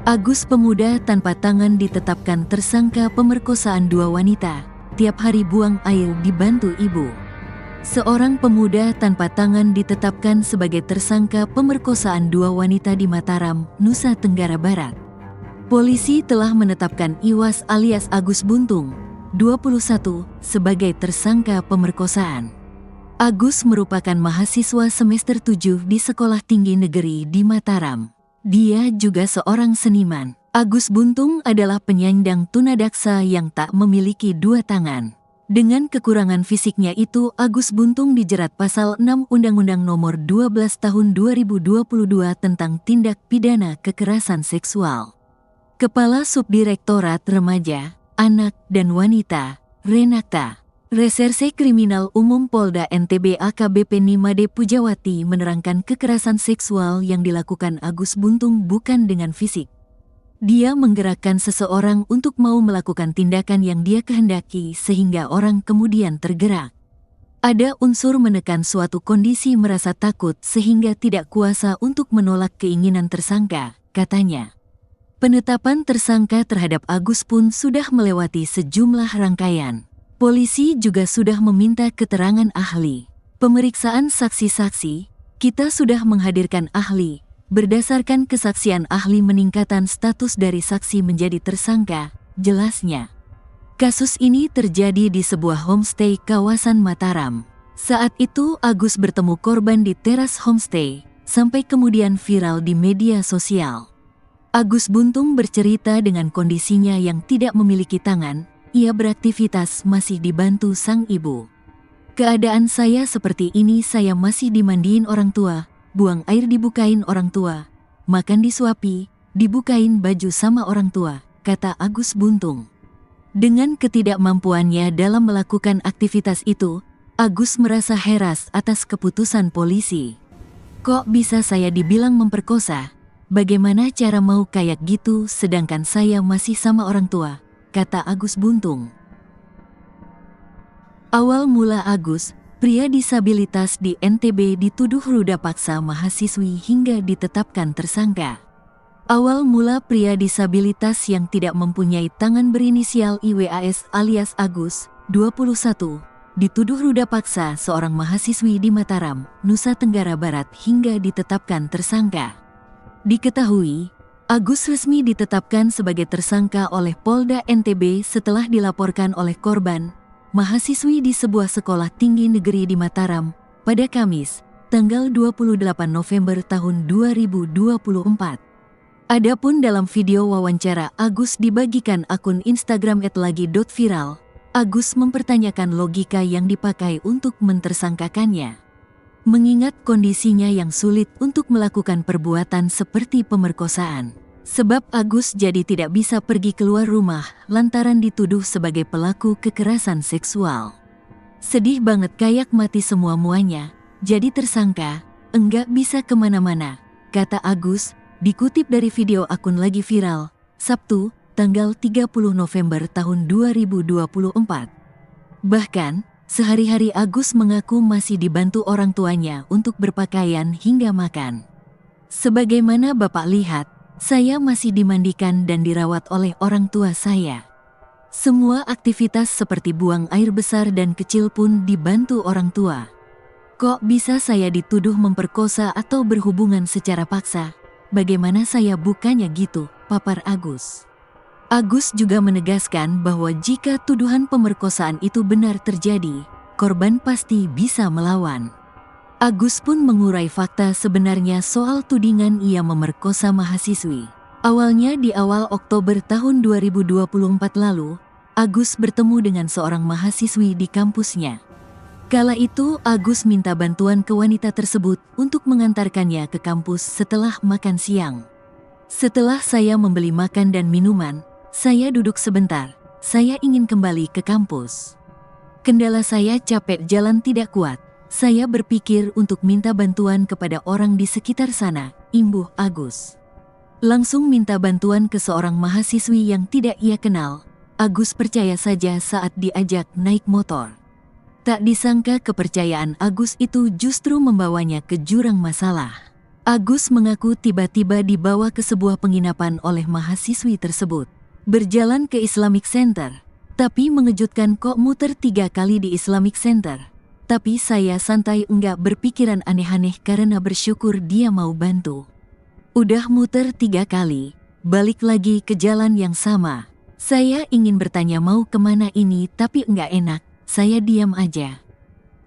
Agus, pemuda tanpa tangan, ditetapkan tersangka pemerkosaan 2 wanita. Tiap hari buang air dibantu ibu. Seorang pemuda tanpa tangan ditetapkan sebagai tersangka pemerkosaan 2 wanita di Mataram, Nusa Tenggara Barat. Polisi telah menetapkan Iwas alias Agus Buntung, 21, sebagai tersangka pemerkosaan. Agus merupakan mahasiswa semester 7 di Sekolah Tinggi Negeri di Mataram. Dia juga seorang seniman. Agus Buntung adalah penyandang tunadaksa yang tak memiliki 2 tangan. Dengan kekurangan fisiknya itu, Agus Buntung dijerat pasal 6 Undang-Undang Nomor 12 Tahun 2022 tentang tindak pidana kekerasan seksual. Kepala Subdirektorat Remaja, Anak dan Wanita, Renakta, Reserse Kriminal Umum Polda NTB AKBP Nimade Pujawati menerangkan kekerasan seksual yang dilakukan Agus Buntung bukan dengan fisik. Dia menggerakkan seseorang untuk mau melakukan tindakan yang dia kehendaki sehingga orang kemudian tergerak. Ada unsur menekan suatu kondisi merasa takut sehingga tidak kuasa untuk menolak keinginan tersangka, katanya. Penetapan tersangka terhadap Agus pun sudah melewati sejumlah rangkaian. Polisi juga sudah meminta keterangan ahli. Pemeriksaan saksi-saksi, kita sudah menghadirkan ahli. Berdasarkan kesaksian ahli, meningkatan status dari saksi menjadi tersangka, jelasnya. Kasus ini terjadi di sebuah homestay kawasan Mataram. Saat itu Agus bertemu korban di teras homestay, sampai kemudian viral di media sosial. Agus Buntung bercerita dengan kondisinya yang tidak memiliki tangan. Ia beraktivitas masih dibantu sang ibu. Keadaan saya seperti ini, saya masih dimandiin orang tua, buang air dibukain orang tua, makan disuapi, dibukain baju sama orang tua, kata Agus Buntung. Dengan ketidakmampuannya dalam melakukan aktivitas itu, Agus merasa heras atas keputusan polisi. Kok bisa saya dibilang memperkosa? Bagaimana cara mau kayak gitu sedangkan saya masih sama orang tua? Kata Agus Buntung. Awal mula Agus, pria disabilitas di NTB, dituduh ruda paksa mahasiswi hingga ditetapkan tersangka. Awal mula pria disabilitas yang tidak mempunyai tangan berinisial IWAS alias Agus, 21, dituduh ruda paksa seorang mahasiswi di Mataram, Nusa Tenggara Barat hingga ditetapkan tersangka. Diketahui, Agus resmi ditetapkan sebagai tersangka oleh Polda NTB setelah dilaporkan oleh korban, mahasiswi di sebuah sekolah tinggi negeri di Mataram, pada Kamis, tanggal 28 November tahun 2024. Adapun dalam video wawancara Agus dibagikan akun Instagram @lagi.viral, Agus mempertanyakan logika yang dipakai untuk mentersangkakannya. Mengingat kondisinya yang sulit untuk melakukan perbuatan seperti pemerkosaan. Sebab Agus jadi tidak bisa pergi keluar rumah lantaran dituduh sebagai pelaku kekerasan seksual. Sedih banget, kayak mati semua-muanya, jadi tersangka, enggak bisa kemana-mana, kata Agus, dikutip dari video akun Lagi Viral, Sabtu, tanggal 30 November tahun 2024. Bahkan, sehari-hari Agus mengaku masih dibantu orang tuanya untuk berpakaian hingga makan. Sebagaimana Bapak lihat, saya masih dimandikan dan dirawat oleh orang tua saya. Semua aktivitas seperti buang air besar dan kecil pun dibantu orang tua. Kok bisa saya dituduh memperkosa atau berhubungan secara paksa? Bagaimana saya bukannya gitu, papar Agus. Agus juga menegaskan bahwa jika tuduhan pemerkosaan itu benar terjadi, korban pasti bisa melawan. Agus pun mengurai fakta sebenarnya soal tudingan ia memerkosa mahasiswi. Awalnya di awal Oktober tahun 2024 lalu, Agus bertemu dengan seorang mahasiswi di kampusnya. Kala itu Agus minta bantuan ke wanita tersebut untuk mengantarkannya ke kampus setelah makan siang. Setelah saya membeli makan dan minuman, saya duduk sebentar, saya ingin kembali ke kampus. Kendala saya capek, jalan tidak kuat. Saya berpikir untuk minta bantuan kepada orang di sekitar sana, imbuh Agus. Langsung minta bantuan ke seorang mahasiswi yang tidak ia kenal. Agus percaya saja saat diajak naik motor. Tak disangka kepercayaan Agus itu justru membawanya ke jurang masalah. Agus mengaku tiba-tiba dibawa ke sebuah penginapan oleh mahasiswi tersebut. Berjalan ke Islamic Center, tapi mengejutkan kok muter 3 kali di Islamic Center. Tapi saya santai enggak berpikiran aneh-aneh karena bersyukur dia mau bantu. Udah muter 3 kali, balik lagi ke jalan yang sama. Saya ingin bertanya mau kemana ini tapi enggak enak, saya diam aja.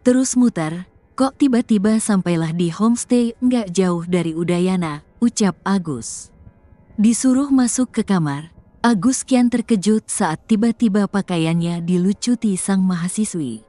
Terus muter, kok tiba-tiba sampailah di homestay enggak jauh dari Udayana, ucap Agus. Disuruh masuk ke kamar, Agus kian terkejut saat tiba-tiba pakaiannya dilucuti sang mahasiswi.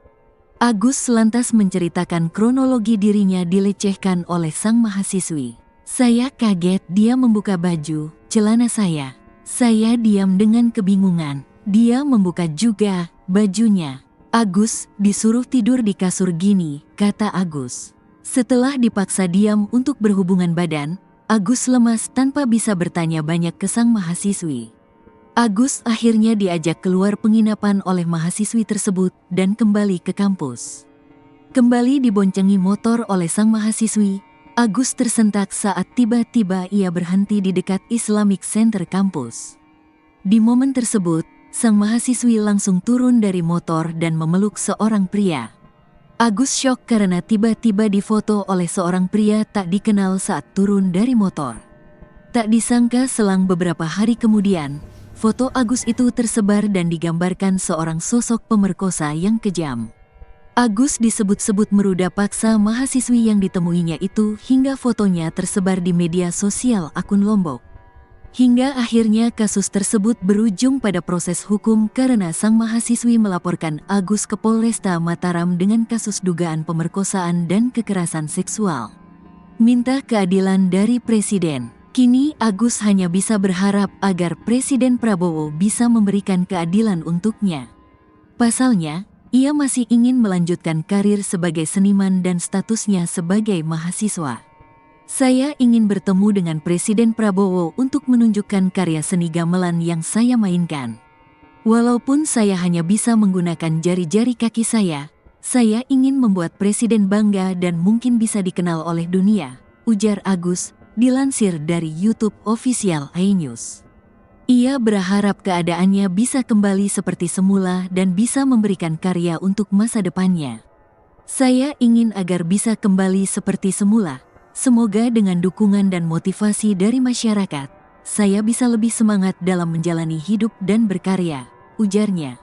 Agus lantas menceritakan kronologi dirinya dilecehkan oleh sang mahasiswi. Saya kaget dia membuka baju, celana saya. Saya diam dengan kebingungan. Dia membuka juga bajunya. Agus disuruh tidur di kasur gini, kata Agus. Setelah dipaksa diam untuk berhubungan badan, Agus lemas tanpa bisa bertanya banyak ke sang mahasiswi. Agus akhirnya diajak keluar penginapan oleh mahasiswi tersebut dan kembali ke kampus. Kembali diboncengi motor oleh sang mahasiswi, Agus tersentak saat tiba-tiba ia berhenti di dekat Islamic Center kampus. Di momen tersebut, sang mahasiswi langsung turun dari motor dan memeluk seorang pria. Agus syok karena tiba-tiba difoto oleh seorang pria tak dikenal saat turun dari motor. Tak disangka selang beberapa hari kemudian, foto Agus itu tersebar dan digambarkan seorang sosok pemerkosa yang kejam. Agus disebut-sebut meruda paksa mahasiswi yang ditemuinya itu hingga fotonya tersebar di media sosial akun Lombok. Hingga akhirnya kasus tersebut berujung pada proses hukum karena sang mahasiswi melaporkan Agus ke Polresta Mataram dengan kasus dugaan pemerkosaan dan kekerasan seksual. Minta keadilan dari Presiden. Kini Agus hanya bisa berharap agar Presiden Prabowo bisa memberikan keadilan untuknya. Pasalnya, ia masih ingin melanjutkan karir sebagai seniman dan statusnya sebagai mahasiswa. Saya ingin bertemu dengan Presiden Prabowo untuk menunjukkan karya seni gamelan yang saya mainkan. Walaupun saya hanya bisa menggunakan jari-jari kaki saya ingin membuat Presiden bangga dan mungkin bisa dikenal oleh dunia, ujar Agus. Dilansir dari YouTube official iNews. Ia berharap keadaannya bisa kembali seperti semula dan bisa memberikan karya untuk masa depannya. Saya ingin agar bisa kembali seperti semula. Semoga dengan dukungan dan motivasi dari masyarakat, saya bisa lebih semangat dalam menjalani hidup dan berkarya, ujarnya.